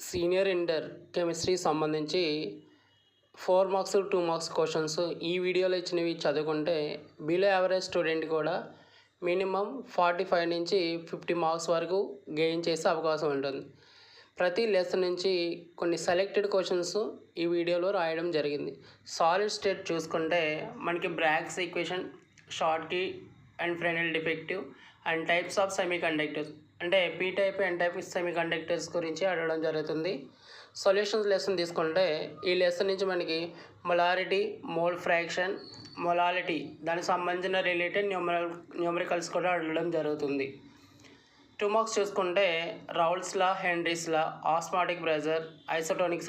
Senior inter chemistry సంబంధించి 4 marks 2 marks questions ఈ వీడియోలో ఇచ్చినవి చదువుకుంటే బిలో యావరేజ్ స్టూడెంట్ కూడా మినిమం 45 నుంచి 50 మార్క్స్ వరకు గెయిన్ చేసే అవకాశం ఉంటుంది. ప్రతి లెసన్ నుంచి కొన్ని సెలెక్టెడ్ క్వశ్చన్స్ ఈ వీడియోలో రాయడం జరిగింది. సాలిడ్ స్టేట్ చూసుకుంటే మనకి Bragg's equation, Schottky and Frenkel defective and types of semiconductors అంటే P type and type semiconductors గురించి అడగడం జరుగుతుంది. సొల్యూషన్స్ లెసన్ తీసుకుంటే ఈ లెసన్ నుంచి మనకి మొలారిటీ, మోల్ ఫ్రాక్షన్, మొలాలిటీ దానికి సంబంధించిన రిలేటెడ్ న్యూమరికల్స్ కూడా అడగడం జరుగుతుంది. 2 మార్క్స్ చూసుకుంటే రౌల్స్ లా, హెన్రీస్ లా, ఆస్మాటిక్ ప్రెజర్, ఐసోటోనిక్స్